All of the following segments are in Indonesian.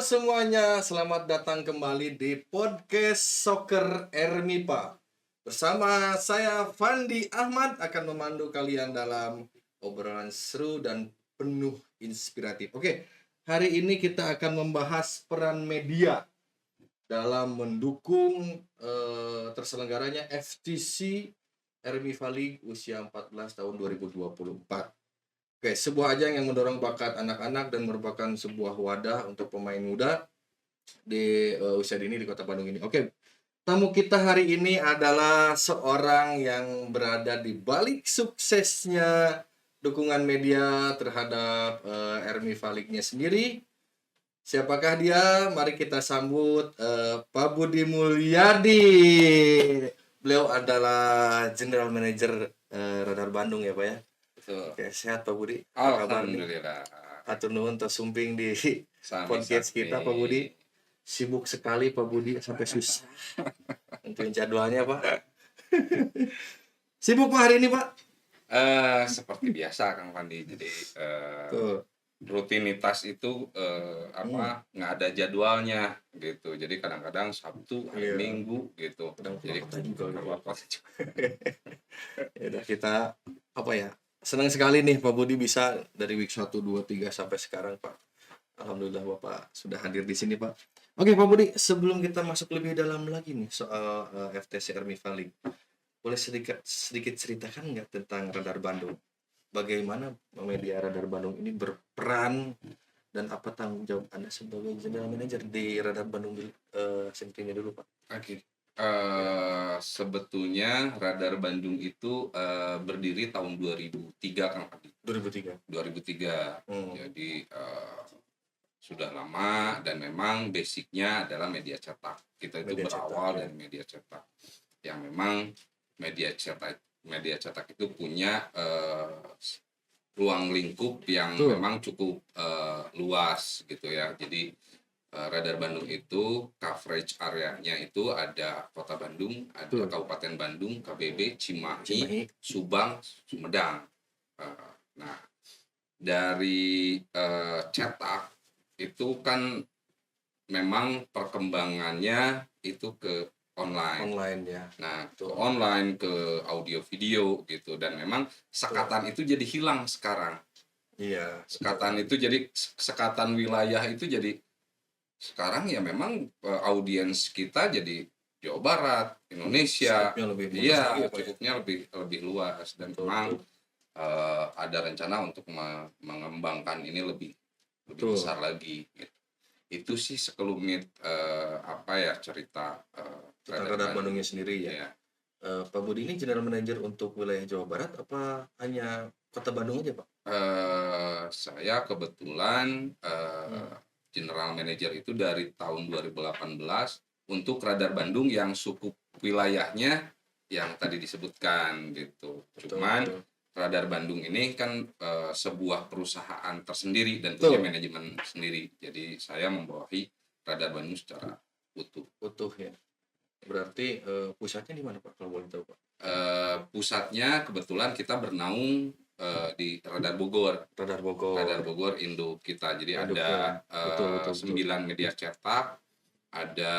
semuanya, selamat datang kembali di podcast Soccer Ermipa. Bersama saya Fandi Ahmad akan memandu kalian dalam obrolan seru dan penuh inspiratif. Oke, hari ini kita akan membahas peran media dalam mendukung terselenggaranya FTC Ermipa League usia 14 tahun 2024. Oke, sebuah ajang yang mendorong bakat anak-anak dan merupakan sebuah wadah untuk pemain muda di usia dini di Kota Bandung ini. Oke, tamu kita hari ini adalah seorang yang berada di balik suksesnya dukungan media terhadap Ermipa League-nya sendiri. Siapakah dia? Mari kita sambut Pak Budi Mulyadi. Beliau adalah General Manager Radar Bandung ya Pak ya. Oke, sehat Pak Budi. Apa kabar nih? Alhamdulillah. Atur nuhun tos sumping di podcast Sami-sami. kita Pak Budi. Sibuk sekali Pak Budi sampai susah nentuin jadwalnya Pak. Sibuk Pak hari ini Pak? Seperti biasa Kang Fandi. Jadi Tuh. rutinitas itu nggak ada jadwalnya gitu. Jadi kadang-kadang Sabtu, hari Iya. Minggu gitu. Kadang Jadi kota juga. keluar kota juga. Ya udah kita apa ya? Senang sekali nih Pak Budi bisa dari week 1, 2, 3 sampai sekarang Pak. Alhamdulillah Bapak sudah hadir di sini Pak. Oke Pak Budi, sebelum kita masuk lebih dalam lagi nih soal FTC Ermipa League, boleh sedikit ceritakan nggak tentang Radar Bandung? Bagaimana media Radar Bandung ini berperan dan apa tanggung jawab Anda sebagai General Manager di Radar Bandung sendiri dulu Pak? Oke. Sebetulnya Radar Bandung itu berdiri tahun 2003 Kang Fandi. 2003. 2003. Jadi sudah lama dan memang basicnya adalah media cetak. Kita itu Media berawal cetak, ya. dari media cetak. Yang memang media cetak itu punya ruang lingkup yang Betul. memang cukup luas gitu ya. Jadi Radar Bandung itu coverage areanya itu ada Kota Bandung, ada Betul. Kabupaten Bandung, KBB, Cimahi. Cimahi, Subang, Sumedang. Nah, dari cetak itu kan memang perkembangannya itu ke online. Online ya. Nah, ke Betul. online, ke audio video gitu, dan memang sekatan itu jadi hilang sekarang. Iya. Sekatan itu jadi sekatan wilayah itu jadi sekarang ya memang audiens kita jadi Jawa Barat, Indonesia. Scope-nya lebih luas Iya, lagi ya, Pak, ya? cukupnya lebih luas dan Betul, memang betul. ada rencana untuk mengembangkan ini lebih Betul. besar lagi gitu. Itu sih sekelumit cerita Tentang Radar Bandungnya sendiri ya. Iya. Pak Budi ini General Manager untuk wilayah Jawa Barat apa hanya Kota Bandung aja Pak? Saya kebetulan General Manager itu dari tahun 2018 untuk Radar Bandung yang sukup wilayahnya yang tadi disebutkan gitu. Betul, Cuman betul. Radar Bandung ini kan sebuah perusahaan tersendiri dan Betul. punya manajemen sendiri. Jadi saya membawahi Radar Bandung secara utuh. Utuh ya. Berarti pusatnya di mana Pak kalau boleh tahu Pak? Pusatnya kebetulan kita bernaung di Radar Bogor. Radar Bogor. Radar Bogor induk kita. Jadi Induk ada ya. Betul. 9 media cetak, ada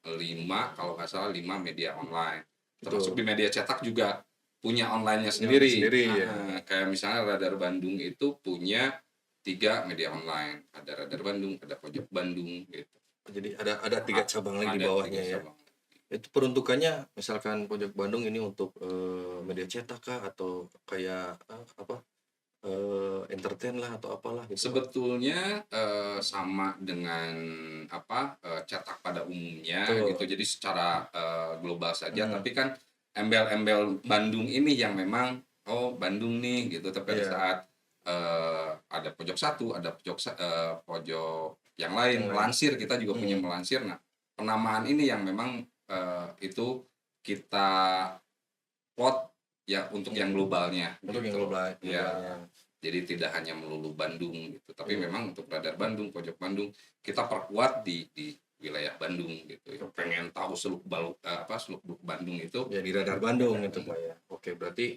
5 kalau nggak salah 5 media online. Termasuk di media cetak juga punya online-nya sendiri. Ya. Kayak misalnya Radar Bandung itu punya 3 media online. Ada Radar Bandung, ada Pojok Bandung gitu. Jadi ada 3 cabang lagi di bawahnya ya. Cabang. Itu peruntukannya misalkan Pojok Bandung ini untuk media cetak kah atau kayak entertain lah atau apalah gitu. Sebetulnya sama dengan cetak pada umumnya. Betul. Gitu. Jadi secara global saja, tapi kan embel-embel Bandung ini yang memang Bandung nih gitu. Tapi pada saat ada pojok 1, ada pojok yang lain, melansir, kita juga punya melansir. Nah, penamaan ini yang memang itu kita plot ya untuk yang globalnya. Untuk gitu. yang globalnya. Ya. Jadi tidak hanya melulu Bandung gitu, tapi memang untuk Radar Bandung, Pojok Bandung kita perkuat di wilayah Bandung gitu. Pengen tahu seluk beluk Bandung itu ya di Radar Bandung itu Pak ya. Oke, berarti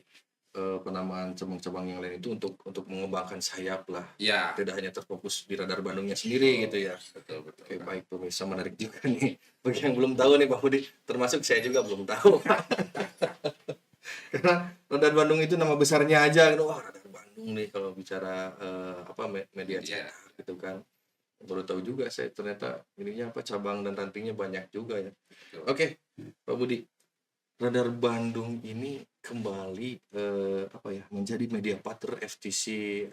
penamaan cabang-cabang yang lain itu untuk mengembangkan sayap lah. Ya, Tidak hanya terfokus di Radar Bandungnya sendiri gitu ya. betul betul. Oke, baik pemirsa, menarik juga nih. Bagi yang belum tahu nih Pak Budi, termasuk saya juga belum tahu. Karena Radar Bandung itu nama besarnya aja gitu. Wah, Radar Bandung nih kalau bicara media Iya. cetak gitu kan. Baru tahu juga saya ternyata ininya cabang dan rantingnya banyak juga ya. Betul. Oke, Pak Budi. Radar Bandung ini kembali menjadi media partner FTC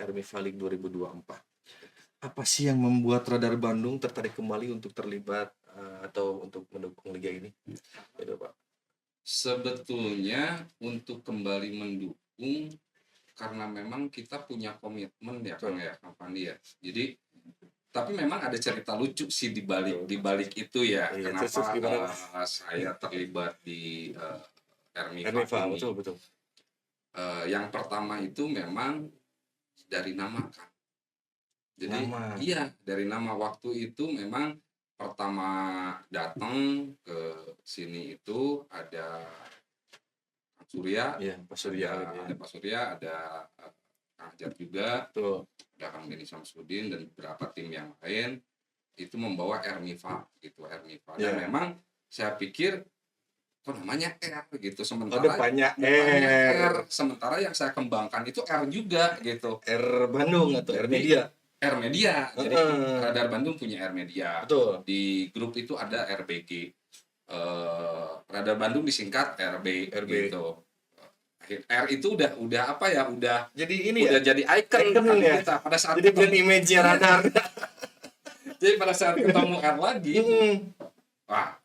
RMIFA League 2024. Apa sih yang membuat Radar Bandung tertarik kembali untuk terlibat atau untuk mendukung liga ini? Gitu, Pak. Sebetulnya untuk kembali mendukung karena memang kita punya komitmen ya Kang ya, Kang Pandi ya. Jadi tapi memang ada cerita lucu sih di balik itu ya. Iya, Kenapa terus gimana, saya terlibat di RMIFA RMIFA, ini. betul. Yang pertama itu memang dari nama Kang. Jadi Nama. iya dari nama. Waktu itu memang pertama datang ke sini itu ada Kang Surya, Iya, Pak Surya. ada Pak Surya, ada Kang Ajat juga, Betul. ada Kang Denny Samsudin dan beberapa tim yang lain itu membawa RMIFA gitu, RMIFA. Dan Iya. memang saya pikir kok namanya R gitu, Ada sementara banyak R, sementara yang saya kembangkan itu R juga gitu. R Bandung atau R Media. R Media. Jadi Heeh. Radar Bandung punya R Media. Betul. Di grup itu ada RBG. Radar Bandung disingkat RB gitu. R itu udah apa ya? Udah Jadi ini udah ya. jadi icon Icon ya? kita pada saat Jadi brand image-nya Radar. jadi pada saat ketemu R lagi, Mm-mm. wah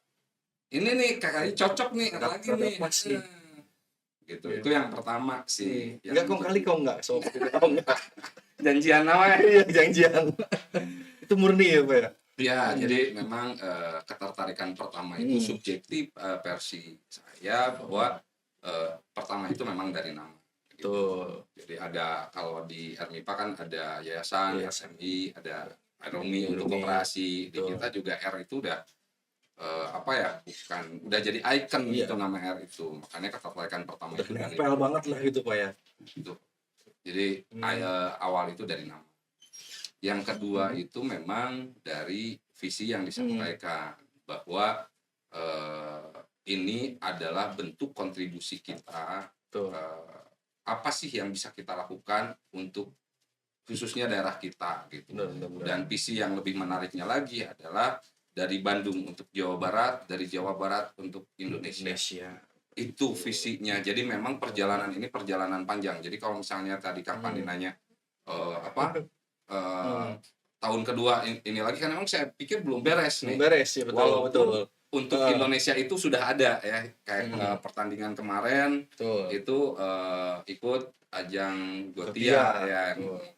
ini nih kayaknya cocok nih R lagi Radar nih. pas nih. Gitu. Iya. Itu yang pertama sih. Enggak kong kali kau enggak so kau enggak. Janjian namanya. Iya, janjian. Itu murni ya, Pak ya? Ya, jadi memang ketertarikan pertama itu subjektif versi saya bahwa pertama itu memang dari nama. Gitu. Tuh. Jadi ada kalau di RMIPA kan ada yayasan, Iya. SMI, ada Romi untuk Romi. koperasi. Di Betul. kita juga R itu udah udah jadi icon Iya. gitu nama R itu. Makanya ketertarikan pertama Udah itu dari nempel banget lah gitu, Pak ya. itu. Jadi awal itu dari nama. Yang kedua itu memang dari visi yang disampaikan bahwa ini adalah bentuk kontribusi kita. Tuh. Apa sih yang bisa kita lakukan untuk khususnya daerah kita gitu. Benar. Dan visi yang lebih menariknya lagi adalah dari Bandung untuk Jawa Barat, dari Jawa Barat untuk Indonesia. Itu visinya. Jadi memang perjalanan ini perjalanan panjang. Jadi kalau misalnya tadi Kang Pandi nanya tahun kedua ini lagi kan memang saya pikir belum beres nih. Beres ya, betul. Walaupun betul. untuk Indonesia itu sudah ada ya kayak pertandingan kemarin Betul. itu ikut ajang Gothia ya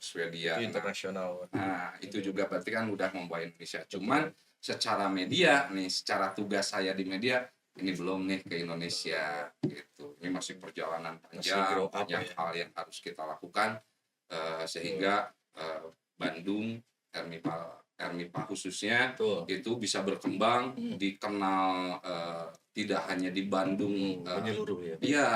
Swedia. Itu internasional. Nah, itu juga berarti kan udah membawa Indonesia. Cuman secara media nih, secara tugas saya di media ini belum nih ke Indonesia gitu. Ini masih perjalanan panjang, banyak hal yang harus kita lakukan sehingga Bandung RMIPA khususnya itu bisa berkembang, dikenal tidak hanya di Bandung menyeluruh ya. Iya,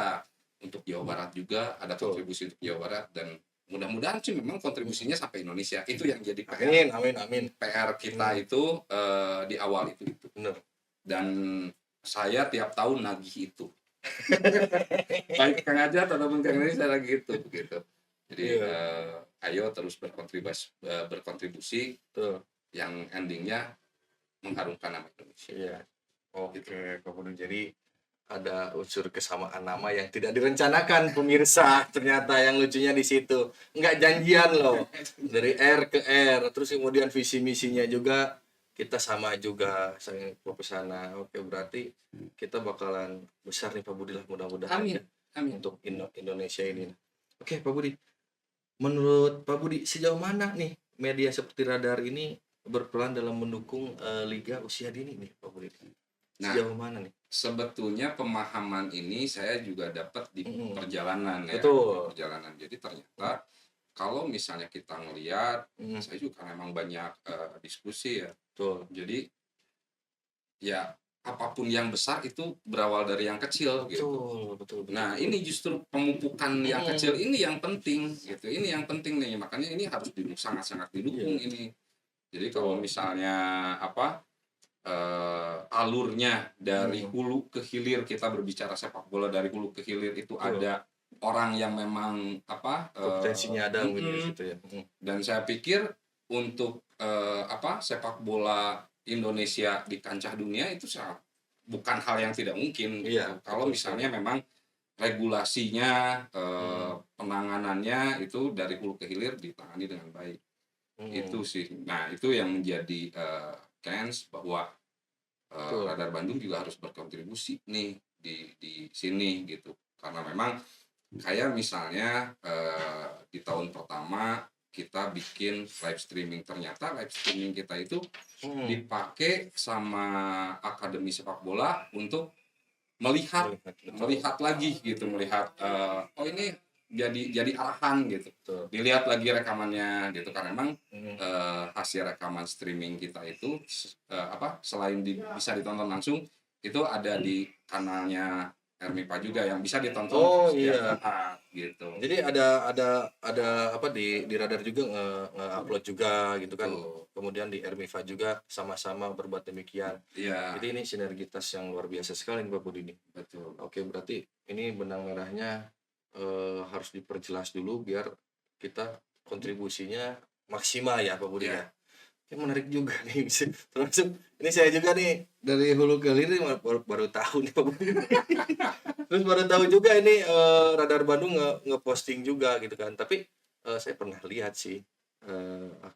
untuk Jawa Barat juga ada kontribusi untuk Jawa Barat dan mudah-mudahan sih memang kontribusinya sampai Indonesia. Itu yang jadi PR. Amin. PR kita itu di awal itu. Benar. Dan saya tiap tahun nagih itu. Baik Kang Ajat ataupun Kang Denny saya lagi itu begitu. Jadi ayo terus berkontribusi yang endingnya mengharumkan nama Indonesia. Iya. Oke, kemudian jadi ada unsur kesamaan nama yang tidak direncanakan pemirsa. Ternyata yang lucunya di situ. Enggak janjian loh. Dari R ke R, terus kemudian visi misinya juga kita sama juga, saya ke sana. Oke, berarti kita bakalan besar nih Pak Budi lah, mudah-mudahan. Amin. Untuk Indonesia ini. Oke, Pak Budi. Menurut Pak Budi, sejauh mana nih media seperti Radar ini berperan dalam mendukung liga usia dini nih Pak Budi? Sejauh mana nih? Sebetulnya pemahaman ini saya juga dapat di perjalanan ya. Betul. Perjalanan. Jadi ternyata kalau misalnya kita ngelihat, saya juga memang banyak diskusi ya. Betul. Jadi ya apapun yang besar itu berawal dari yang kecil gitu. Betul. Nah, ini justru pemupukan yang kecil ini yang penting gitu. Ini yang penting nih, makanya ini harus sangat-sangat didukung Iya. ini. Jadi kalau misalnya alurnya dari hulu ke hilir, kita berbicara sepak bola dari hulu ke hilir itu Betul. ada orang yang memang Kompetensinya ada mungkin di situ ya. dan saya pikir untuk sepak bola Indonesia di kancah dunia itu bukan hal yang tidak mungkin gitu. Iya, Kalau betul misalnya memang regulasinya, penanganannya itu dari hulu ke hilir ditangani dengan baik. Itu sih. Nah, itu yang menjadi chance bahwa Betul. Radar Bandung juga harus berkontribusi nih di sini gitu. Karena memang kayak misalnya di tahun pertama kita bikin live streaming, ternyata live streaming kita itu dipakai sama akademi sepak bola untuk melihat lagi gitu, melihat oh ini jadi arahan gitu. Betul. Dilihat lagi rekamannya gitu, karena memang hasil rekaman streaming kita itu selain bisa ditonton langsung, itu ada di kanalnya Hermipa juga yang bisa ditonton setiap saat gitu. Jadi ada apa di Radar juga nge-upload juga gitu kan. Kemudian di Hermipa juga sama-sama berbuat demikian. Iya. Jadi ini sinergitas yang luar biasa sekali nih Pak Budi ini. Betul. Oke, berarti ini benang merahnya harus diperjelas dulu biar kita kontribusinya maksimal ya Pak Budi ya. Menarik juga nih. Termasuk ini saya juga nih dari hulu ke hilir baru tahu nih Pak Budi. Terus baru tahu juga ini Radar Bandung ngeposting juga gitu kan. Tapi saya pernah lihat sih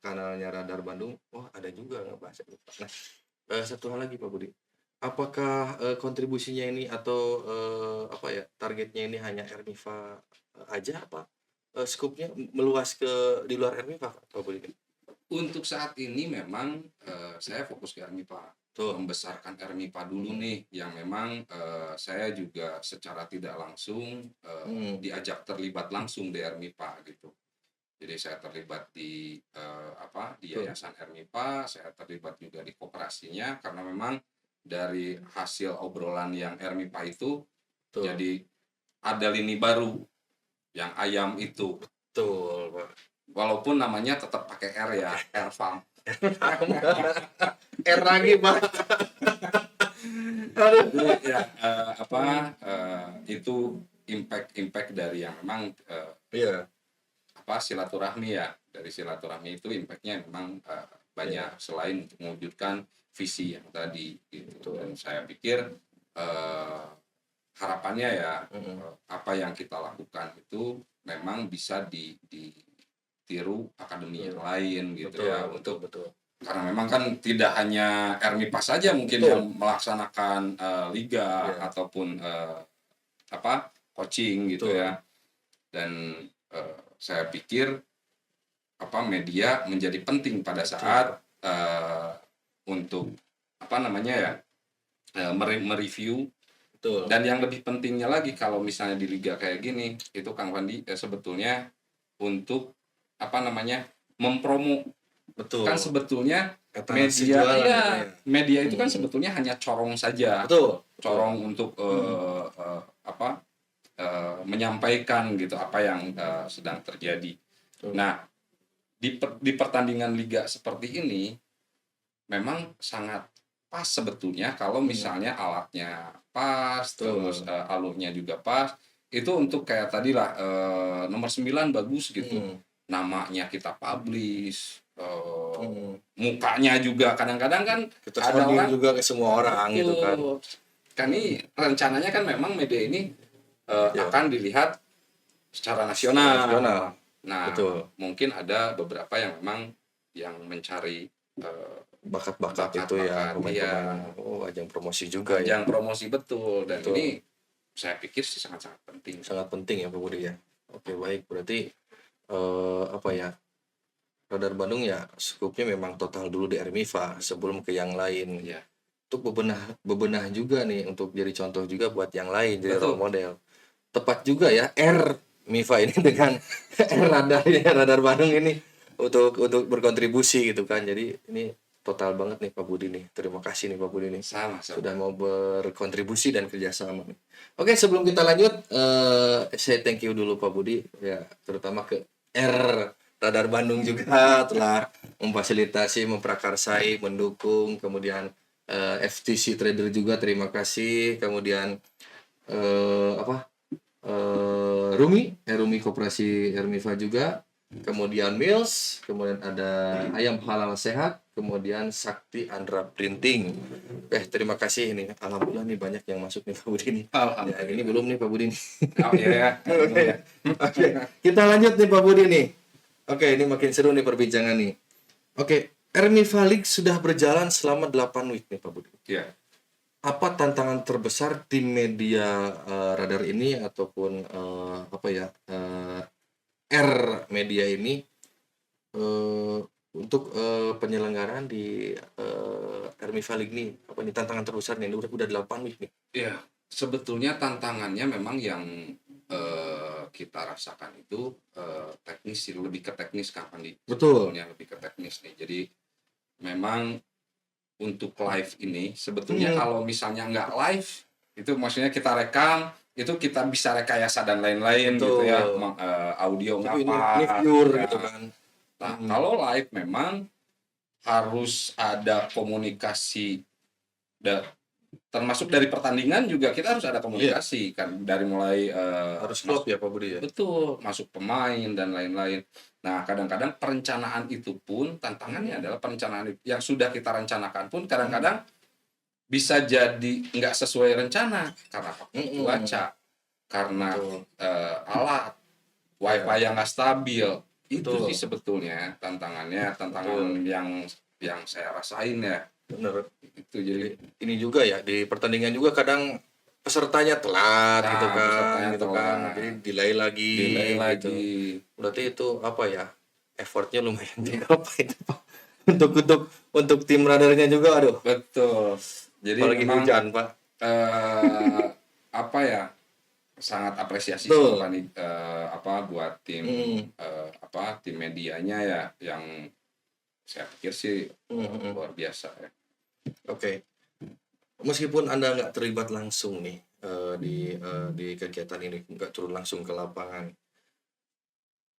kanalnya Radar Bandung. Oh, ada juga ngebahas itu. Nah, satu hal lagi Pak Budi. Apakah kontribusinya ini atau targetnya ini hanya Hermipa aja apa skupnya meluas ke di luar Hermipa Pak Budi? Untuk saat ini memang saya fokus ke Hermipa, membesarkan Hermipa dulu nih, yang memang saya juga secara tidak langsung diajak terlibat langsung di Hermipa gitu. Jadi saya terlibat di Yayasan Hermipa, saya terlibat juga di koperasinya, karena memang dari hasil obrolan yang Hermipa itu jadi ada lini baru yang ayam itu. Betul, Pak. Walaupun namanya tetap pakai R ya, R Farm. R lagi, Pak. Ya, itu impact dari yang memang silaturahmi ya. Dari silaturahmi itu impactnya memang banyak selain untuk mewujudkan visi yang tadi gitu. Dan saya pikir harapannya ya apa yang kita lakukan itu memang bisa ditiru akademi yang lain gitu ya, untuk karena memang kan tidak hanya Hermipa saja mungkin yang melaksanakan liga ataupun coaching gitu ya. Dan saya pikir media menjadi penting pada saat untuk mereview. Dan yang lebih pentingnya lagi kalau misalnya di liga kayak gini itu Kang Fandi sebetulnya untuk mempromo. Kan sebetulnya media itu kan sebetulnya hanya corong saja. Corong untuk menyampaikan gitu apa yang sedang terjadi. Nah, di pertandingan liga seperti ini memang sangat pas sebetulnya kalau misalnya alatnya pas, terus alurnya juga pas. Itu untuk kayak tadi lah nomor 9 bagus gitu. Namanya kita publish, mukanya juga kadang-kadang kan kita ada orang juga ke semua orang gitu kan. Kan ini rencananya kan memang media ini akan dilihat secara nasional. Nah, mungkin ada beberapa yang memang yang mencari bakat-bakat itu ya, pemain-pemain. Ajang promosi juga ya. Ajang promosi betul. Dan ini saya pikir sih sangat-sangat penting. Sangat penting ya Pak Budi ya. Oke, baik. Berarti Radar Bandung ya skupnya memang total dulu di Hermipa sebelum ke yang lain. Ya. Untuk bebenah juga nih, untuk jadi contoh juga buat yang lain, jadi role model. Tepat juga ya Hermipa ini dengan Radar Bandung ini untuk berkontribusi gitu kan. Jadi ini total banget nih Pak Budi nih. Terima kasih nih Pak Budi nih Sama-sama. sudah mau berkontribusi dan kerjasama nih. Oke, sebelum kita lanjut, saya thank you dulu Pak Budi ya, terutama ke Radar Bandung juga telah memfasilitasi, memprakarsai, mendukung, kemudian FTC Trader juga terima kasih, kemudian apa Rumi Koperasi Hermiva juga, kemudian Mills, kemudian ada Ayam Halal Sehat, kemudian Sakti Andra Printing. Terima kasih ini. Alhamdulillah nih banyak yang masuk nih Pak Budi nih. Ya, Alhamdulillah. ini belum nih Pak Budi nih. Oh iya ya. Oke. Oke, kita lanjut nih Pak Budi nih. Oke, ini makin seru nih perbincangan nih. Oke, Hermiva League sudah berjalan selama 8 week nih Pak Budi. Iya. Apa tantangan terbesar tim media Radar ini ataupun R Media ini untuk penyelenggaraan di Hermiva League nih? Apa nih tantangan terbesar nih? Udah 8 week nih. Iya, sebetulnya tantangannya memang yang kita rasakan itu teknis sih, lebih ke teknis kapan di Betul. sebetulnya lebih ke teknis nih. Jadi memang untuk live ini sebetulnya kalau misalnya nggak live itu maksudnya kita rekam itu kita bisa rekayasa dan lain-lain gitu ya, audio Tapi ngapa ini pure ya. gitu kan. Nah, kalau live memang harus ada komunikasi termasuk dari pertandingan juga kita harus ada komunikasi kan, dari mulai Harus klop ya Pak Budi ya. betul, masuk pemain dan lain-lain. Nah, kadang-kadang perencanaan itu pun tantangannya adalah perencanaan yang sudah kita rencanakan pun kadang-kadang bisa jadi nggak sesuai rencana karena faktor cuaca, karena alat, wifi yang nggak stabil. Itu sih sebetulnya tantangan yang saya rasain ya. Bener. Itu jadi Ini juga ya di pertandingan juga kadang pesertanya telat gitu kan. Jadi delay lagi. Gitu. Berarti itu apa ya? Effortnya lumayan juga apa itu Pak? Untuk tim radarnya juga, aduh. Betul. Jadi apalagi memang hujan Pak. Apa ya? Sangat apresiasi buat tim tim medianya ya, yang saya pikir sih luar biasa ya. Oke. Meskipun Anda nggak terlibat langsung nih di kegiatan ini, nggak turun langsung ke lapangan,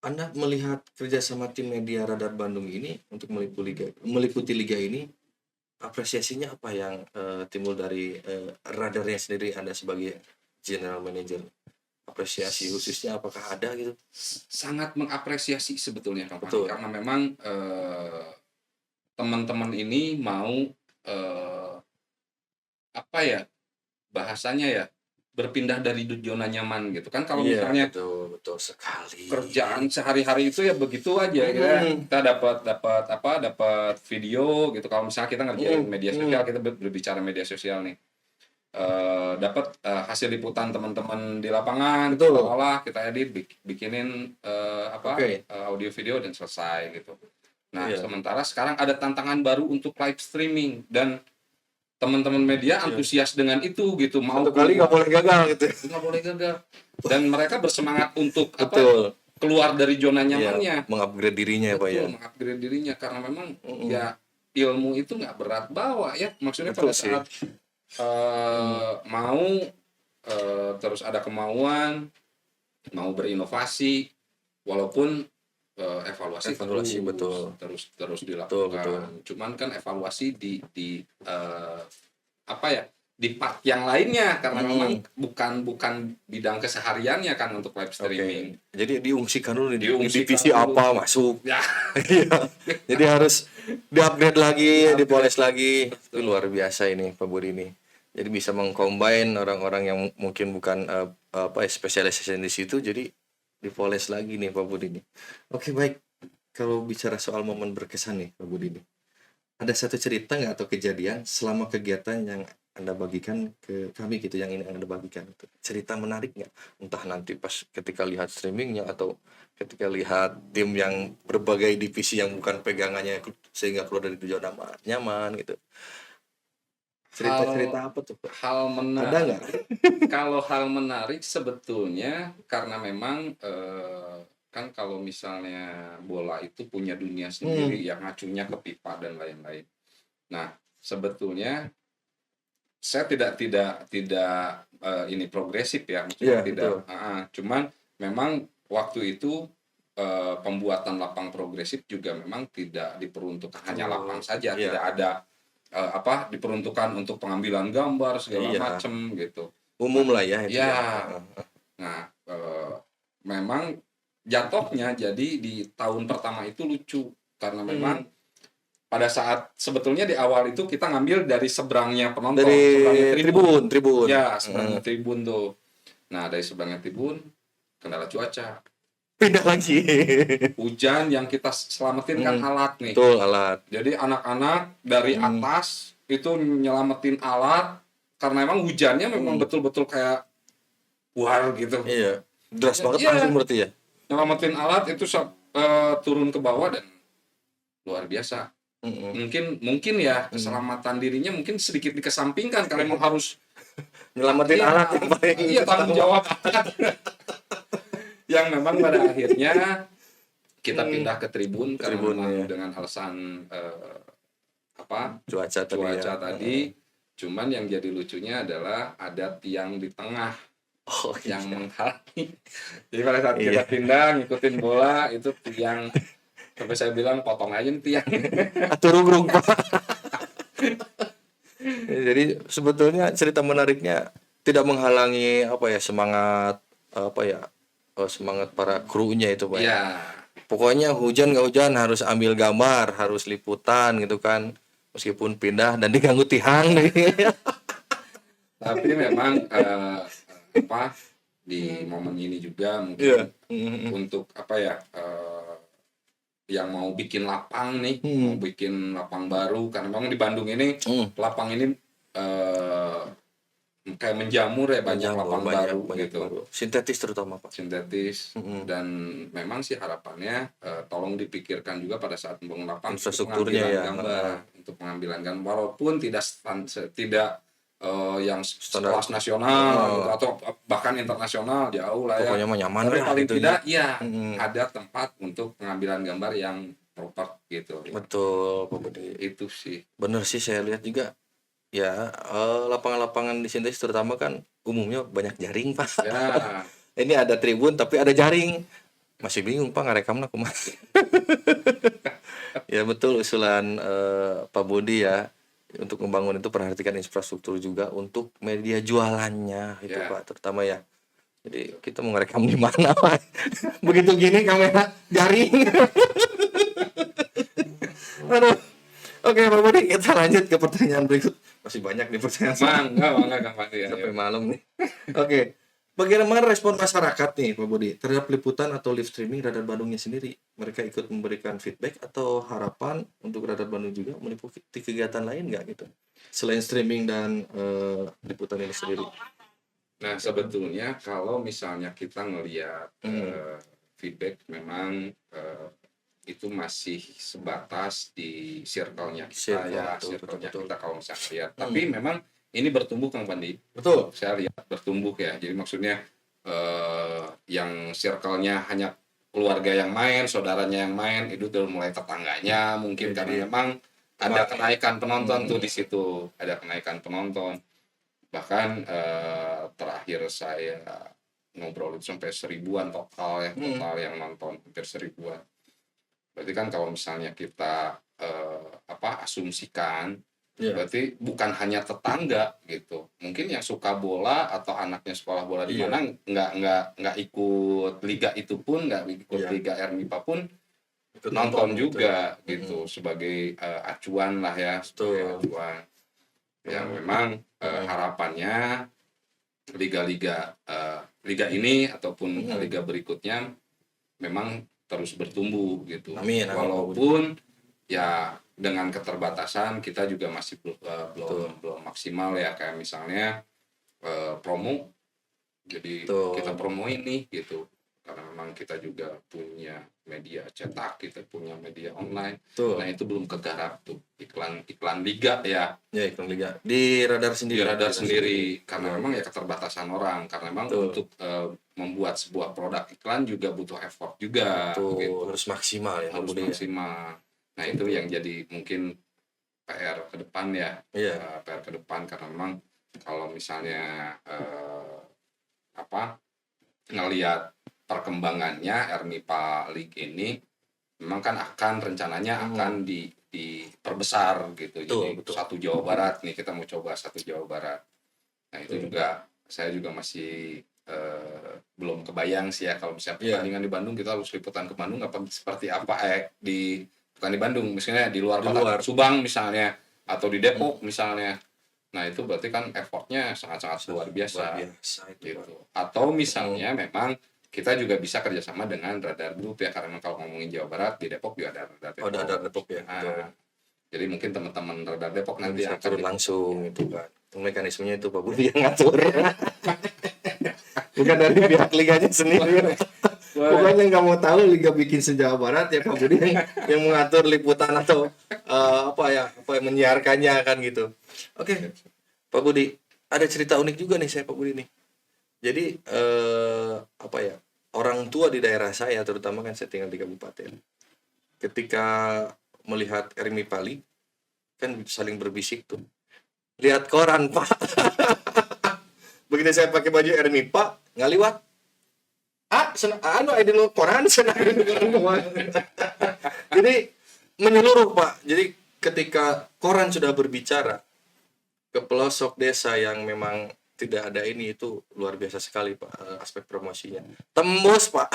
Anda melihat kerjasama tim media Radar Bandung ini untuk meliputi liga ini, apresiasinya apa yang timbul dari Radarnya sendiri, Anda sebagai general manager? Apresiasi khususnya apakah ada gitu? Sangat mengapresiasi sebetulnya Kang Fandi, Betul. karena memang teman-teman ini mau bahasanya ya, berpindah dari zona nyaman gitu kan. Kalau misalnya betul sekali, kerjaan sehari-hari itu ya begitu aja ya. Kita dapat video gitu. Kalau misalnya kita ngerjain media sosial, kita berbicara media sosial nih, dapat hasil liputan teman-teman di lapangan, olah kita edit, bikinin audio video dan selesai gitu. Nah, sementara sekarang ada tantangan baru untuk live streaming, dan teman-teman media antusias dengan itu gitu, mau satu kali nggak boleh gagal gitu. Nggak boleh gagal. Dan mereka bersemangat untuk keluar dari zona nyamannya, mengupgrade dirinya ya Pak ya. Mengupgrade dirinya, karena memang ya ilmu itu nggak berat bawa ya, maksudnya pada saat mau terus ada kemauan mau berinovasi, walaupun evaluasi terus dilakukan. Cuman kan evaluasi di di part yang lainnya, karena memang bukan bidang kesehariannya kan untuk live streaming. Jadi diungsikan dulu di divisi apa masuk. Ya. Jadi harus di-upgrade lagi, dipoles lagi. Itu luar biasa ini Pak Budi ini. Jadi bisa mengcombine orang-orang yang mungkin bukan spesialisasi di situ, jadi dipoles lagi nih Pak Budi nih. Oke, baik. Kalau bicara soal momen berkesan nih Pak Budi nih, ada satu cerita nggak atau kejadian selama kegiatan yang Anda bagikan ke kami gitu, yang ini Anda bagikan, cerita menarik nggak? Entah nanti pas ketika lihat streamingnya atau ketika lihat tim yang berbagai divisi yang bukan pegangannya sehingga keluar dari zona nyaman gitu. Cerita apa tuh? Hal menarik. Ada nggak? Kalau hal menarik sebetulnya karena memang kan kalau misalnya bola itu punya dunia sendiri yang ngacunya ke pipa dan lain-lain. Nah, sebetulnya saya tidak ini progresif ya, maksudnya Iya, tidak betul. cuman memang waktu itu, pembuatan lapang progresif juga memang tidak diperuntukkan hanya lapang Betul. saja, Iya, tidak ada, diperuntukkan untuk pengambilan gambar segala iya. macam gitu. Umum Nah lah ya itu ya. ya, Heeh. nah, memang jatuhnya jadi di tahun pertama itu lucu, karena Mhm. memang pada saat sebetulnya di awal itu kita ngambil dari seberangnya Dari penonton, seberangnya tribun. tribun, tribun. Ya, Heeh. seberangnya tribun tuh. Nah, dari seberangnya tribun, kendala cuaca. Pindah lagi. Hujan yang kita selamatin kan Mhm. alat nih. Betul, alat. Jadi anak-anak dari Mhm. atas itu nyelamatin alat karena emang hujannya memang Mhm. betul-betul kayak war gitu. Iya. Deras banget langsung Iya, berarti ya? nyelamatin alat itu turun ke bawah dan luar biasa. Mhm. Mungkin mungkin ya Mhm. keselamatan dirinya mungkin sedikit dikesampingkan karena emang harus Nyelamatin iya alat yang paling iya tanggung utama. jawab yang memang pada akhirnya kita Mhm. pindah ke tribun karena Tribun memang ya. dengan alasan apa Cuaca tadi ya. cuaca Heeh. tadi. Cuman yang jadi lucunya adalah ada tiang di tengah Oh yang iya. menghalangi. Jadi pada saat kita Iya. pindah ngikutin bola itu tiang sampai saya bilang potong aja nih tiang. Atur urung, Pak. Jadi sebetulnya cerita menariknya tidak menghalangi apa ya semangat apa ya semangat para krunya itu Pak ya. Iya. Pokoknya hujan nggak hujan harus ambil gambar, harus liputan gitu kan. Meskipun pindah dan diganggu tihang nih. Tapi memang apa di momen ini juga Iya. mungkin Mhm. untuk apa ya yang mau bikin lapang nih, mau Mhm. bikin lapang baru karena memang di Bandung ini Mhm. lapang ini eh, kayak menjamur ya, banyak Menjamur lapang banyak baru banyak gitu, baru. Sintetis terutama Pak. sintetis. Mhm. Dan memang sih harapannya tolong dipikirkan juga pada saat membangun lapang untuk Infrastrukturnya pengambilan ya. gambar, Heeh. untuk pengambilan gambar walaupun tidak yang Standar. sekelas nasional gitu Heeh. atau bahkan internasional jauh lah ya. Pokoknya mah nyaman Tapi lah paling gitunya. tidak ya Mhm. ada tempat untuk pengambilan gambar yang proper gitu ya. Betul Pak Budi. Itu sih. Bener sih saya lihat juga ya lapangan-lapangan di sintetis terutama kan umumnya banyak jaring Pak. Ya, Ini ada tribun tapi ada jaring. Masih bingung Pak ngarekamna kumaha. Ya betul usulan Pak Budi ya. Untuk membangun itu perhatikan infrastruktur juga untuk media jualannya itu ya. Pak terutama ya. Jadi kita mau ngerekam di mana Pak? Begitu gini kamera jaring. Aduh. Oke Pak Budi kita lanjut ke pertanyaan berikut. Masih banyak nih pertanyaan saya. Mangga Kang Fadli ya. Sampai malam nih. Oke. Bagaimana respon masyarakat nih Pak Budi terhadap liputan atau live streaming Radar Bandungnya sendiri? Mereka ikut memberikan feedback atau harapan untuk Radar Bandung juga meliputi kegiatan lain nggak gitu? Selain streaming dan liputan ini sendiri. Nah, sebetulnya kalau misalnya kita ngelihat Hmm. feedback memang itu masih sebatas di circle-nya kita Circle, ya, betul, betul, circle-nya betul. kita kalau misalnya lihat. Hmm. Tapi memang ini bertumbuh Kang Pandi. Betul. Saya lihat bertumbuh ya. Jadi maksudnya yang circle-nya hanya keluarga yang main, saudaranya yang main, itu udah mulai tetangganya mungkin Ya, karena jadi memang ada Ma- kenaikan penonton tuh Hmm. di situ, ada kenaikan penonton. Bahkan terakhir saya ngobrol itu sampai 1000-an total yang nonton, hampir 1000-an. Berarti kan kalau misalnya kita asumsikan, Iya. berarti bukan hanya tetangga gitu. Mungkin yang suka bola atau anaknya sekolah bola di Iya. mana nggak ikut liga itu pun, nggak ikut Iya. liga RMIPA pun Ikut nonton gitu juga ya. gitu sebagai acuan lah ya, sebagai Betul. acuan. Ya memang harapannya liga-liga liga ini ataupun liga berikutnya memang terus bertumbuh gitu. Amin, amin, Walaupun ya dengan keterbatasan kita juga masih belum maksimal ya, kayak misalnya promo. Jadi Betul. kita promoin nih gitu. Karena memang kita juga punya media cetak, kita punya media online. Betul. Nah, itu belum kegarap tuh iklan liga ya. Ya, iklan liga. Di Radar sendiri. Di Radar sendiri karena memang ya keterbatasan orang, karena memang Betul. untuk membuat sebuah produk iklan juga butuh effort juga Betul. gitu. Harus maksimal ya. Harus Pak Budi ya. maksimal. Nah, itu yang jadi mungkin PR ke depan ya. Iya. PR ke depan karena memang kalau misalnya ngelihat perkembangannya Ermipa League ini memang kan akan rencananya akan diperbesar gitu. Jadi Betul. satu Jawa Barat nih, kita mau coba satu Jawa Barat. Nah itu juga saya juga masih belum kebayang sih ya, kalau misalnya pertandingan di Bandung kita harus liputan ke Bandung seperti apa bukan di Bandung, misalnya di luar kota, Subang misalnya, atau di Depok misalnya. Nah itu berarti kan effortnya sangat-sangat luar biasa gitu. Atau misalnya memang kita juga bisa kerjasama dengan Radar Group ya, karena kalau ngomongin Jawa Barat di Depok juga ada Radar Depok. Ada Depok ya. Nah, jadi mungkin teman-teman Radar Depok nanti bisa akan turun langsung itu kan. Mekanismenya itu Pak Budi yang ngatur. Bukan dari pihak liganya sendiri. Pokoknya nggak mau tahu liga bikin se-Jawa Barat ya Pak Budi yang mengatur liputan atau apa menyiarkannya kan gitu. Oke. Pak Budi, ada cerita unik juga nih saya Pak Budi nih. Jadi orang tua di daerah saya, terutama kan saya tinggal di kabupaten, ketika melihat Ermipa League kan saling berbisik tuh, lihat koran Pak. Begitu saya pakai baju Ermipa ngaliwat, ada koran jadi menyeluruh Pak. Jadi ketika koran sudah berbicara ke pelosok desa yang memang tidak ada ini, itu luar biasa sekali Pak, aspek promosinya tembus Pak.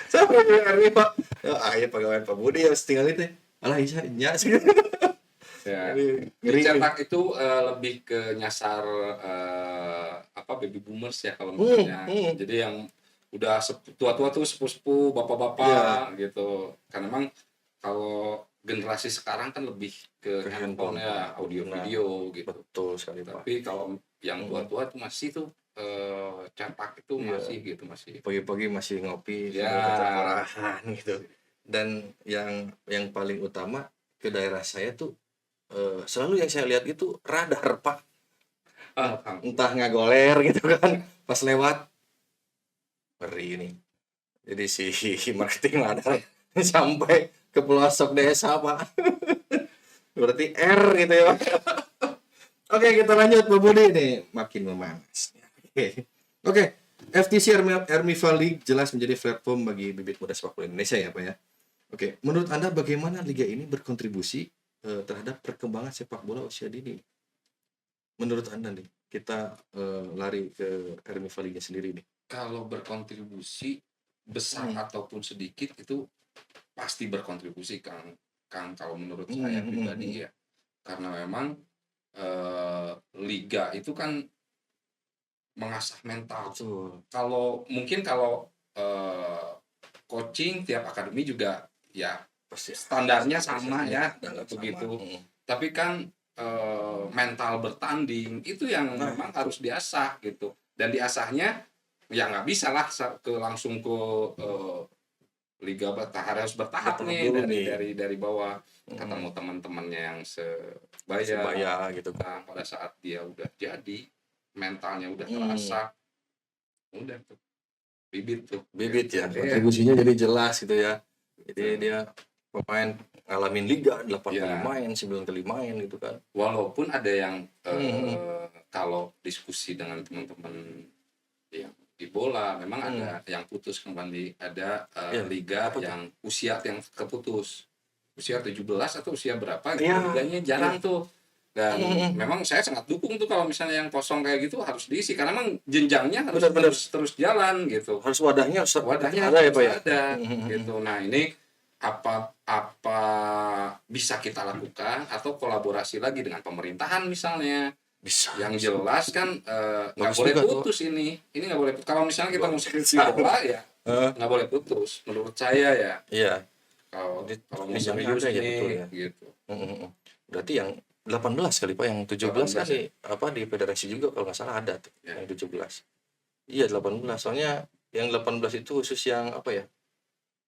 Saya pakai RW Pak, ya pegawai Pak Budi ya tinggal itu alah iya sih. Ya, dicetak itu lebih ke nyasar baby boomers ya kalau misalnya. Jadi yang udah tua-tua tuh, sepuh-sepuh, bapak-bapak gitu. Karena memang kalau generasi sekarang kan lebih ke handphone ya, audio video gitu. Betul sekali Pak. Tapi kalau yang tua-tua tuh masih tuh cetak itu masih gitu, masih pagi-pagi masih ngopi ya koran gitu. Dan yang paling utama ke daerah saya tuh selalu yang saya lihat itu radar Pak. Entah ngagoler gitu kan pas lewat, ngeri ini. Jadi si marketing radar sampai ke pelosok desa Pak. Berarti R gitu ya Pak. Oke, kita lanjut Pak Budi nih, makin memanas. Oke. FTC Ermipa League jelas menjadi platform bagi bibit muda sepak bola Indonesia ya Pak ya. Oke, menurut Anda bagaimana liga ini berkontribusi terhadap perkembangan sepak bola usia dini? Menurut Anda nih, kita lari ke Ermipa League sendiri nih. Kalau berkontribusi besar ataupun sedikit itu pasti berkontribusi Kang kalau menurut saya pribadi ya. Karena memang liga itu kan mengasah mental. Kalau coaching tiap akademi juga ya standarnya sama ya begitu. Tapi kan mental bertanding itu yang memang harus diasah gitu. Dan diasahnya ya nggak bisa lah langsung ke liga harus bertahap nih dari bawah, ketemu teman-temannya yang sebaya gitu kan. Pada saat dia udah jadi mentalnya udah terasa, udah tuh bibit ya, kontribusinya jadi jelas gitu ya. Jadi dia pemain ngalamin liga 8 kali main, 9 kali main gitu kan. Walaupun ada yang kalau diskusi dengan teman-teman yang di bola memang ada yang putus kembali, ada liga yang usia yang keputus, usia 17 atau usia berapa gitu, liganya jarang tuh. Dan memang saya sangat dukung tuh kalau misalnya yang kosong kayak gitu harus diisi, karena memang jenjangnya harus terus jalan gitu. Harus wadahnya ada ya Pak ya. Gitu. Nah, ini apa bisa kita lakukan atau kolaborasi lagi dengan pemerintahan misalnya. Bisa. Yang jelas kan nggak boleh putus ini nggak boleh. Kalau misalnya kita mau sekolah ya nggak boleh putus menurut saya ya. Iya. Kalau mau serius nih gitu. Berarti yang 18 kali Pak, yang 17 kan di federasi juga kalau nggak salah ada tuh yang 17. Iya 18, soalnya yang 18 itu khusus yang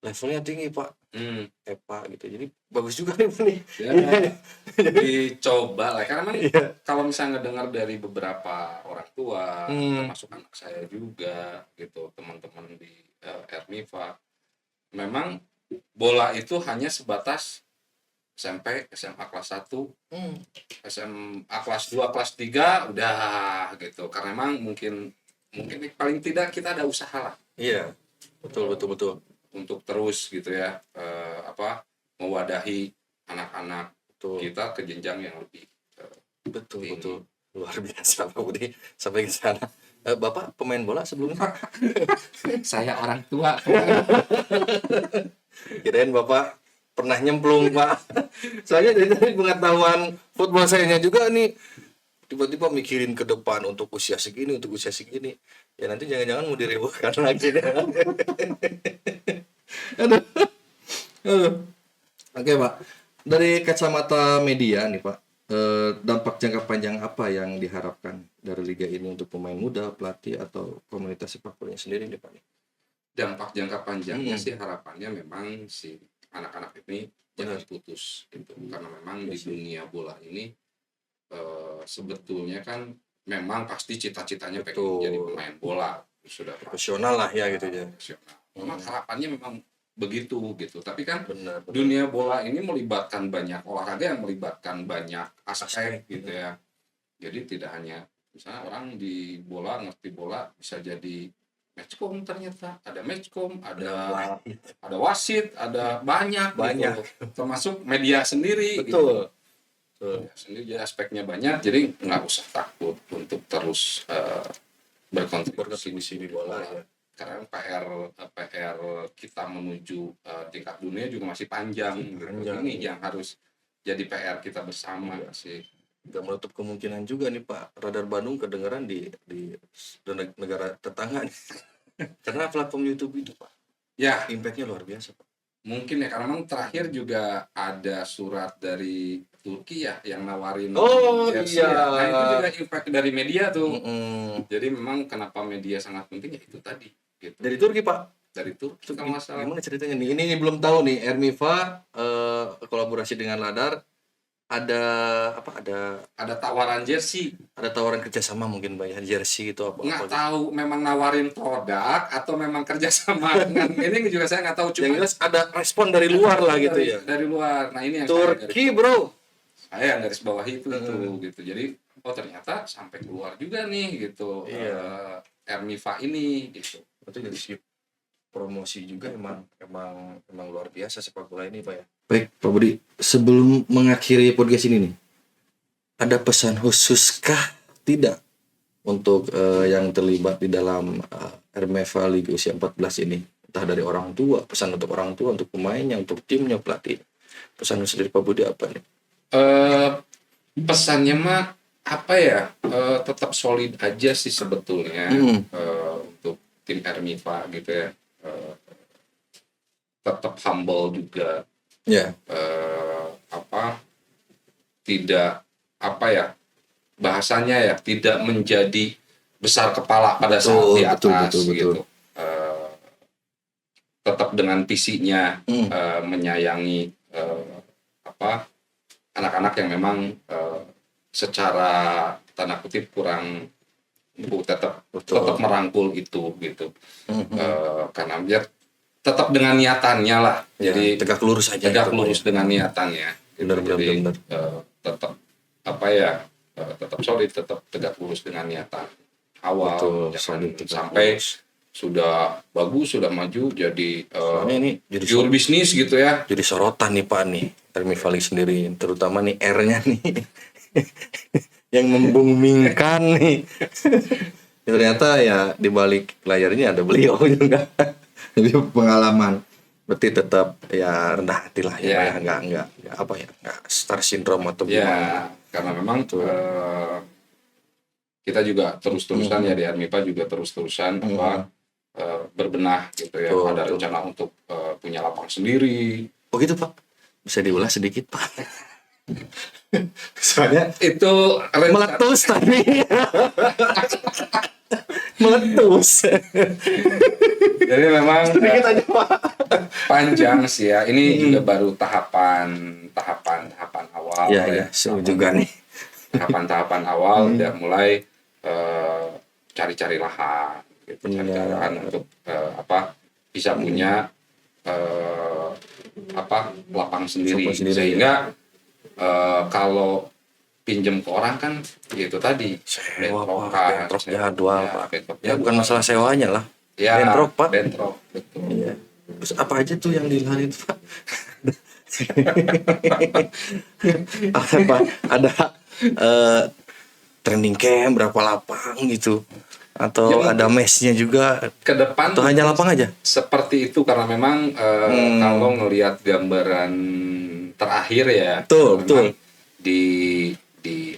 levelnya tinggi Pak, EPA gitu, jadi bagus juga nih. Dicoba lah, karena kalau misalnya dengar dari beberapa orang tua, termasuk anak saya juga gitu, teman-teman di Ermipa, memang bola itu hanya sebatas SMP, SMA kelas 1, Hmm. SMA kelas 2, kelas 3 udah gitu. Karena memang mungkin paling tidak kita ada usaha lah Iya, betul betul betul. untuk terus gitu ya, mewadahi anak-anak Betul. kita ke jenjang yang lebih Betul tinggi. betul. Luar biasa Pak Budi sampai ke sana. Bapak pemain bola sebelumnya? Saya orang tua. Kirain Bapak pernah nyemplung Pak. Soalnya dari pengetahuan football sayanya juga nih tiba-tiba mikirin ke depan untuk usia segini, untuk usia segini. Ya nanti jangan-jangan mau diributkan lagi deh. Aduh. Aduh. Oke Pak, dari kacamata media nih Pak, dampak jangka panjang apa yang diharapkan dari liga ini untuk pemain muda, pelatih atau komunitas sepak bolanya sendiri nih Pak? Dampak jangka panjangnya sih harapannya memang si anak-anak ini jangan putus gitu. Karena memang di dunia bola ini sebetulnya kan memang pasti cita-citanya pengen Betul. jadi pemain bola, sudah Profesional lah ya gitu ya. profesional. Memang harapannya memang begitu gitu. Tapi kan Benar. dunia bola ini melibatkan banyak olahraga yang melibatkan banyak aspek gitu ya. Jadi tidak hanya misalnya orang di bola ngerti bola bisa jadi matchcom, ternyata ada matchcom, ada wasit, ada banyak. Gitu. Termasuk media sendiri. Betul. Gitu. Media sendiri jadi aspeknya banyak, jadi nggak usah takut untuk terus berkontribusi di bola ya. Karena PR kita menuju tingkat dunia juga masih panjang. Gitu. Ini yang harus jadi PR kita bersama sih. Gak menutup kemungkinan juga nih Pak, Radar Bandung kedengeran di negara tetangga nih. Karena platform YouTube itu Pak, ya impactnya luar biasa Pak. Mungkin ya, karena memang terakhir juga ada surat dari Turki ya yang nawarin jersey ya. iya. Nah itu juga impact dari media tuh. Jadi memang kenapa media sangat penting ya itu tadi gitu. Dari Turki Pak? Dari Turki kalau nggak salah. Gimana ceritanya nih? Ini belum tahu nih. Ermiva kolaborasi dengan Radar. Ada tawaran jersey, ada tawaran kerjasama mungkin Pak ya, jersey gitu apa nggak tahu memang nawarin produk atau memang kerjasama dengan ini juga saya nggak tahu, cuma yang jelas ada respon dari luar lah gitu ya, dari luar. Nah ini yang Turki bro, saya yang garis bawahi itu gitu. Jadi ternyata sampai keluar juga nih gitu. Ermiva ini gitu. Itu dari segi promosi juga emang luar biasa sepak bola ini Pak ya. Baik Pak Budi, sebelum mengakhiri podcast ini nih, ada pesan khususkah tidak untuk yang terlibat di dalam Ermiva Liga Usia 14 ini? Entah dari orang tua, pesan untuk orang tua, untuk pemainnya, untuk timnya, pelatih. Pesan sendiri Pak Budi apa nih? Pesannya mah apa ya? Tetap solid aja sih sebetulnya untuk tim Ermiva gitu ya. Tetap humble juga. Ya. Tidak bahasanya ya, tidak menjadi besar kepala pada saat di atas gitu. Tetap dengan visinya menyayangi anak-anak yang memang secara tanda kutip kurang tetap merangkul itu gitu. Karena dia tetap dengan niatannya lah. Ya, jadi tegak lurus aja. Tegak lurus dengan niatannya. Gitu. Benar. Tetap tetap solid, tetap tegak lurus dengan niatan awal. Sampai sudah bagus, sudah maju jadi ini jadi juru bisnis gitu ya. Jadi sorotan nih Pak nih, Ermiva League sendiri, terutama nih R-nya nih yang membumingkan nih. Ternyata ya di balik layarnya ada beliau juga. Lebih pengalaman. Berarti tetap ya rendah hati lah ya, nggak star syndrome atau gimana. Karena memang kita juga terus-terusan ya di Ermiva juga terus-terusan berbenah gitu ya. Ada rencana untuk punya lapangan sendiri. Oh gitu Pak, bisa diulas sedikit Pak. Soalnya itu meletus tadi. Meletus. Jadi memang sedikit aja Pak. Panjang sih ya. Ini juga baru tahapan awal ya. Juga nih. Tahapan awal udah mulai cari-cari lahan, gitu. Cari-cari lahan untuk bisa punya lapang sendiri, Lapang sendiri, sehingga kalau pinjem ke orang kan ya itu tadi Sewa, Pak. bentrokan, Bentrok jadwal, ya, Pak. bentrok Ya bukan jadwal. masalah sewanya lah. Ya, Bentrok, Pak. bentrok, betul. Iya. Terus apa aja tuh yang dilahanin, Pak? Apa? Ada eh, training camp berapa lapang gitu? Atau Ya, ada mesnya juga? Ke depan Atau hanya lapang aja? seperti itu karena memang kalau ngelihat gambaran terakhir ya, Betul, memang betul. di di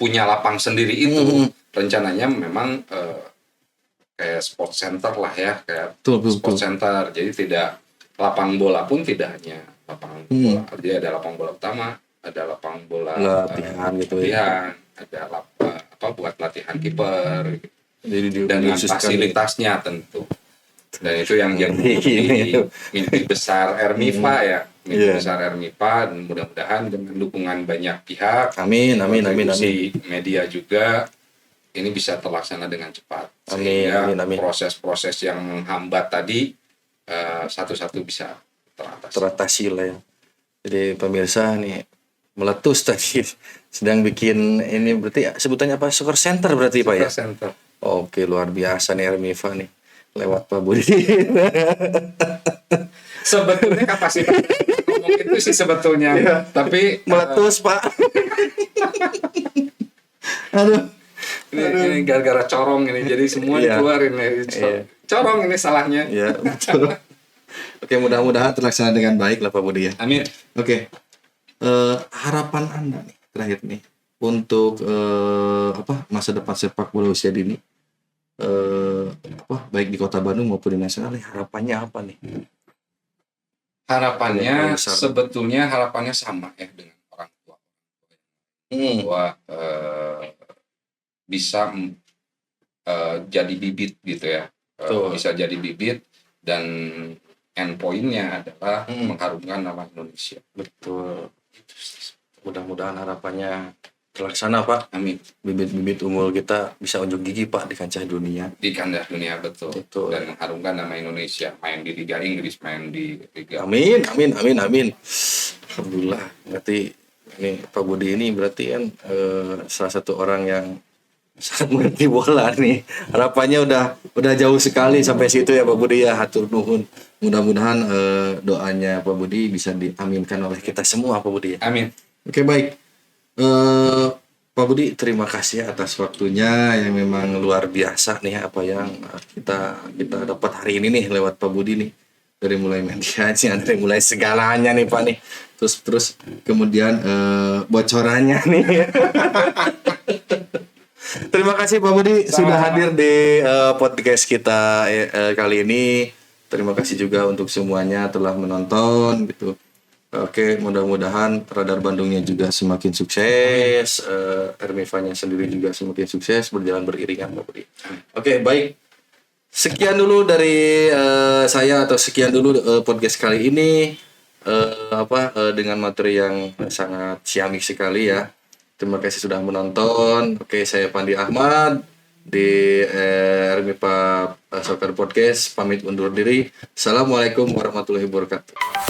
punya lapang sendiri itu rencananya memang kayak sport center lah ya, kayak Betul, betul, sport betul. center. Jadi tidak, lapang bola pun tidak hanya lapangan bola, jadi ada lapang bola utama, ada lapang bola Latihan gitu ya. latihan, ada buat latihan kiper gitu. Jadi Dengan dikhususkan fasilitasnya tentu. Dan itu yang jadi Ini. mimpi besar Ermipa ya, mimpi Iya. besar Ermipa, dan mudah-mudahan dengan dukungan banyak pihak, Amin, amin, amin, amin. kontribusi media juga, ini bisa terlaksana dengan cepat. Amin, Sehingga amin, amin. proses-proses yang menghambat tadi satu-satu bisa teratasi. Teratasi lah ya. Jadi pemirsa nih meletus tadi sedang bikin ini, berarti sebutannya apa? Soccer center berarti Pak ya? Center. Oke, luar biasa nih Ermifa nih lewat Pak Budi. Sebetulnya kapasitas ngomong itu sih sebetulnya, tapi Meletus Pak. Aduh. ini gara-gara corong ini, jadi semua Iya. dikeluarin ya. Iya. Corong ini salahnya. Ya, betul. Oke, mudah-mudahan terlaksana dengan baik lah Pak Budi ya. Amin. Oke. Harapan Anda nih terakhir nih untuk masa depan sepak bola usia dini, baik di Kota Bandung maupun di nasional nih, harapannya apa nih? Harapannya Besar. sebetulnya harapannya sama ya dengan orang tua, bahwa bisa jadi bibit gitu ya. Betul. Bisa jadi bibit, dan endpointnya adalah Hmm. mengharumkan nama Indonesia. Betul. Mudah-mudahan harapannya terlaksana Pak. Amin. Bibit-bibit unggul kita bisa unjuk gigi Pak di kancah dunia. Di kancah dunia, betul. Betul. Dan mengharumkan nama Indonesia, main di Liga Inggris, main di Liga. Amin, amin, amin, amin. Alhamdulillah. Berarti ini Pak Budi ini berarti kan salah satu orang yang sangat mengerti bola nih. Harapannya udah jauh sekali sampai situ ya Pak Budi ya. Hatur nuhun. Mudah-mudahan doanya Pak Budi bisa diaminkan oleh kita semua Pak Budi ya. Amin. Oke, baik. Pak Budi, terima kasih atas waktunya yang memang luar biasa nih apa yang kita dapat hari ini nih lewat Pak Budi nih. Dari mulai medianya, dari mulai segalanya nih Pak nih. Terus kemudian bocorannya nih. Terima kasih Pak Budi sudah hadir di podcast kita kali ini. Terima kasih juga untuk semuanya telah menonton gitu. Oke, mudah-mudahan Radar Bandungnya juga semakin sukses, Ermifanya sendiri juga semakin sukses, berjalan beriringan Pak Budi. Oke, baik. Sekian dulu dari saya, atau sekian dulu podcast kali ini dengan materi yang sangat ciamik sekali ya. Terima kasih sudah menonton. Oke, saya Fandi Ahmad di Ermipa Soccer Podcast pamit undur diri. Assalamualaikum warahmatullahi wabarakatuh.